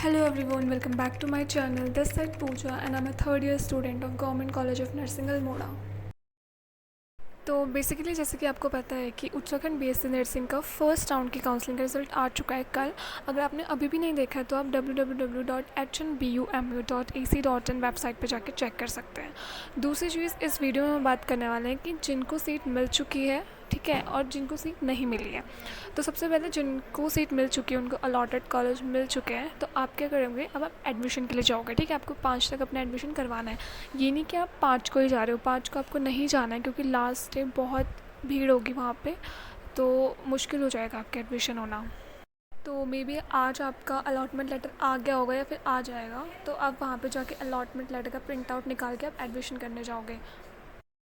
Hello everyone, welcome back to my channel. This side Pooja and I'm a third year student of Government College of Nursing Almora. तो basically जैसे कि आपको पता है कि Uttarakhand BSc nursing का first round की काउंसलिंग का रिजल्ट आ चुका है कल। अगर आपने अभी भी नहीं देखा है तो आप www.hnbum.ac.in वेबसाइट पे जाके चेक कर सकते हैं। दूसरी चीज़, इस वीडियो में हम बात करने वाले हैं कि जिनको सीट मिल चुकी है, ठीक है, और जिनको सीट नहीं मिली है। तो सबसे पहले जिनको सीट मिल चुकी है, उनको अलॉटेड कॉलेज मिल चुके हैं, तो आप क्या करेंगे, अब आप एडमिशन के लिए जाओगे, ठीक है। आपको 5 तक अपना एडमिशन करवाना है। ये नहीं कि आप 5 को ही जा रहे हो, 5 को आपको नहीं जाना है क्योंकि लास्ट डे बहुत भीड़ होगी वहाँ पे, तो मुश्किल हो जाएगा आपका एडमिशन होना। तो मे बी आज आपका अलॉटमेंट लेटर आ गया होगा या फिर आ जाएगा, तो आप वहाँ पे जाके अलॉटमेंट लेटर का प्रिंट आउट निकाल के आप एडमिशन करने जाओगे।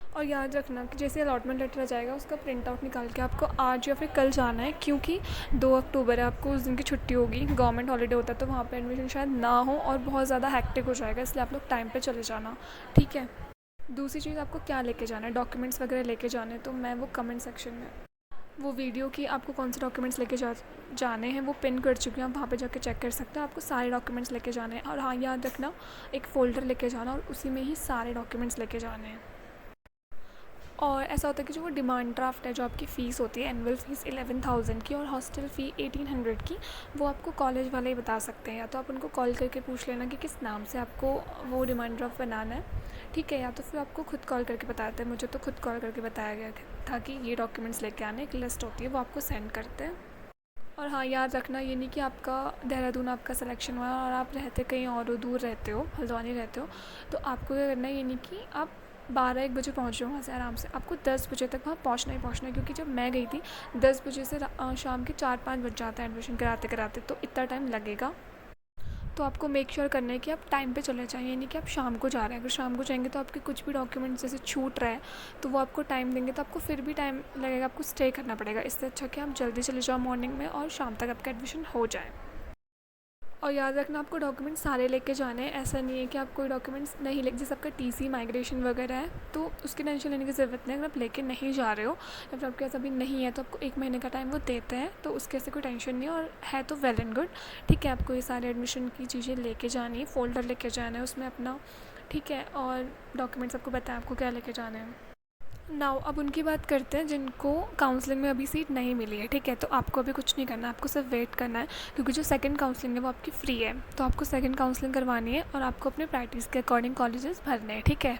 और याद रखना कि जैसे अलॉटमेंट लेटर आ जाएगा उसका प्रिंट आउट निकाल के आपको आज या फिर कल जाना है, क्योंकि 2 अक्टूबर है, आपको उस दिन की छुट्टी होगी, गवर्नमेंट हॉलीडे होता है, तो वहाँ पे एडमिशन शायद ना हो और बहुत ज़्यादा हैक्टिक हो जाएगा, इसलिए आप लोग टाइम पे चले जाना, ठीक है। दूसरी चीज़, आपको क्या लेके जाना है, डॉक्यूमेंट्स वगैरह लेके जाने, तो मैं वो कमेंट सेक्शन में वो वीडियो की आपको कौन से डॉक्यूमेंट्स लेके जाने हैं वो पिन कर चुकी हूँ, आप वहाँ पे जाके चेक कर सकते हैं। आपको सारे डॉक्यूमेंट्स लेके जाने हैं, और हाँ याद रखना, एक फ़ोल्डर लेके जाना और उसी में ही सारे डॉक्यूमेंट्स लेके जाने हैं। और ऐसा होता है कि जो वो डिमांड ड्राफ्ट है, जो आपकी फ़ीस होती है, एनुअल फ़ीस 11,000 की और हॉस्टल फ़ी 1800 की, वो आपको कॉलेज वाले ही बता सकते हैं। या तो आप उनको कॉल करके पूछ लेना कि किस नाम से आपको वो डिमांड ड्राफ्ट बनाना है, ठीक है, या तो फिर आपको खुद कॉल करके बताते हैं। मुझे तो खुद कॉल करके बताया गया था कि ये डॉक्यूमेंट्स लेके आने, एक लिस्ट होती है वो आपको सेंड करते हैं। और हाँ याद रखना, ये नहीं कि आपका देहरादून आपका सिलेक्शन हुआ और आप रहते कहीं और दूर रहते हो, हल्द्वानी रहते हो, तो आपको क्या करना है, ये नहीं कि आप 12-1 बजे पहुँच जाओ वहाँ से आराम से, आपको 10 बजे तक वहाँ पहुँचना ही पहुँचना है। क्योंकि जब मैं गई थी 10 बजे से शाम के 4-5 बज जाते हैं एडमिशन कराते कराते, तो इतना टाइम लगेगा। तो आपको मेक श्योर करना है कि आप टाइम पे चले जाएँ, यानी कि आप शाम को जा रहे हैं। अगर शाम को जाएंगे तो आपके कुछ भी डॉक्यूमेंट्स जैसे छूट रहा है तो वो आपको टाइम देंगे, तो आपको फिर भी टाइम लगेगा, आपको स्टे करना पड़ेगा। इससे अच्छा कि आप जल्दी चले जाओ मॉर्निंग में और शाम तक आपका एडमिशन हो जाए। और याद रखना, आपको डॉक्यूमेंट सारे लेके जाने हैं, ऐसा नहीं है कि आप कोई डॉक्यूमेंट्स नहीं ले, जैसे आपका टीसी माइग्रेशन वगैरह है तो उसकी टेंशन लेने की ज़रूरत नहीं है। अगर आप लेके नहीं जा रहे हो या फिर आपके पास अभी नहीं है तो आपको 1 महीने का टाइम वो देते हैं, तो उसके ऐसे कोई टेंशन नहीं है, और है तो वेल एंड गुड, ठीक है। आपको ये सारे एडमिशन की चीज़ें लेके जानी है, फ़ोल्डर लेके जाना है उसमें अपना, ठीक है, और डॉक्यूमेंट्स आपको बताया आपको क्या लेके जाने हैं। नाउ अब उनकी बात करते हैं जिनको काउंसलिंग में अभी सीट नहीं मिली है, ठीक है। तो आपको अभी कुछ नहीं करना है, आपको सिर्फ वेट करना है, क्योंकि जो सेकंड काउंसलिंग है वो आपकी फ्री है, तो आपको सेकंड काउंसलिंग करवानी है और आपको अपने प्रैक्टिस के अकॉर्डिंग कॉलेजेस भरने हैं, ठीक है।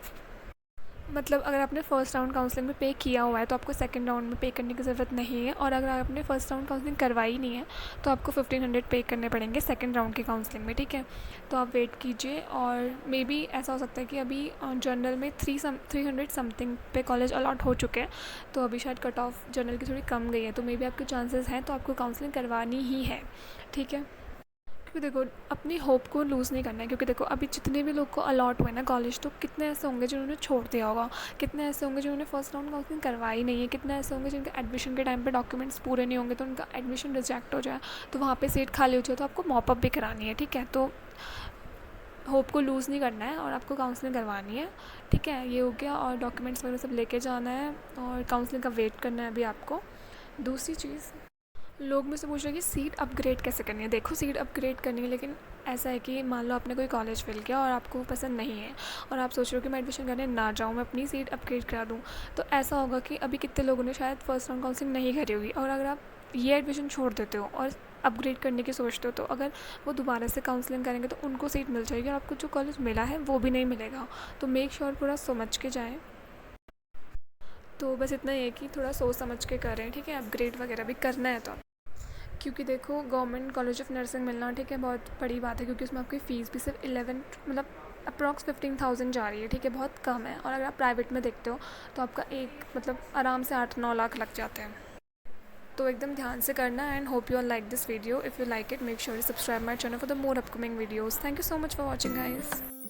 मतलब अगर आपने फ़र्स्ट राउंड काउंसलिंग में पे किया हुआ है तो आपको सेकंड राउंड में पे करने की ज़रूरत नहीं है, और अगर आपने फ़र्स्ट राउंड काउंसलिंग करवाई नहीं है तो आपको 1500 पे करने पड़ेंगे सेकंड राउंड की काउंसलिंग में, ठीक है। तो आप वेट कीजिए, और मे बी ऐसा हो सकता है कि अभी जनरल में 300 समथिंग पे कॉलेज अलॉट हो चुके हैं, तो अभी शायद कट ऑफ जनरल की थोड़ी कम गई है, तो मे बी आपके चांसेस हैं, तो आपको काउंसलिंग करवानी ही है, ठीक है। क्योंकि देखो, अपनी होप को लूज़ नहीं करना है, क्योंकि देखो अभी जितने भी लोग को अलॉट हुए ना कॉलेज, तो कितने ऐसे होंगे जिन्होंने छोड़ दिया होगा, कितने ऐसे होंगे जिन्होंने फर्स्ट राउंड काउंसलिंग करवाई नहीं है, कितने ऐसे होंगे जिनके एडमिशन के टाइम पे डॉक्यूमेंट्स पूरे नहीं होंगे तो उनका एडमिशन रिजेक्ट हो जाए, तो वहाँ पे सीट खाली हो जाए, तो आपको मॉपअप भी करानी है, ठीक है। तो होप को लूज़ नहीं करना है और आपको काउंसलिंग करवानी है, ठीक है। ये हो गया, और डॉक्यूमेंट्स वगैरह सब लेके जाना है और काउंसलिंग का वेट करना है अभी आपको। दूसरी चीज़, लोग मुझसे पूछ रहे हैं कि सीट अपग्रेड कैसे करनी है। देखो, सीट अपग्रेड करनी है, लेकिन ऐसा है कि मान लो आपने कोई कॉलेज फिल किया और आपको पसंद नहीं है और आप सोच रहे हो कि मैं एडमिशन करने ना जाऊँ, मैं अपनी सीट अपग्रेड करा दूँ, तो ऐसा होगा कि अभी कितने लोगों ने शायद फर्स्ट राउंड काउंसलिंग नहीं करी होगी, और अगर आप ये एडमिशन छोड़ देते हो और अपग्रेड करने की सोचते हो, तो अगर वो दोबारा से काउंसलिंग करेंगे तो उनको सीट मिल जाएगी और आपको जो कॉलेज मिला है वो भी नहीं मिलेगा। तो मेक श्योर पूरा समझ के जाएँ। तो बस इतना ही है कि थोड़ा सोच समझ के करें, ठीक है। अपग्रेड वगैरह भी करना है तो, क्योंकि देखो गवर्नमेंट कॉलेज ऑफ नर्सिंग मिलना, ठीक है, बहुत बड़ी बात है, क्योंकि उसमें आपकी फ़ीस भी सिर्फ 11 मतलब अप्रॉक्स 15,000 जा रही है, ठीक है, बहुत कम है। और अगर आप प्राइवेट में देखते हो तो आपका एक मतलब आराम से 8-9 लाख लग जाते हैं। तो एकदम ध्यान से करना, and hope you are like this video. If you like it, make sure you subscribe my channel for the more upcoming videos. Thank you so much for watching guys.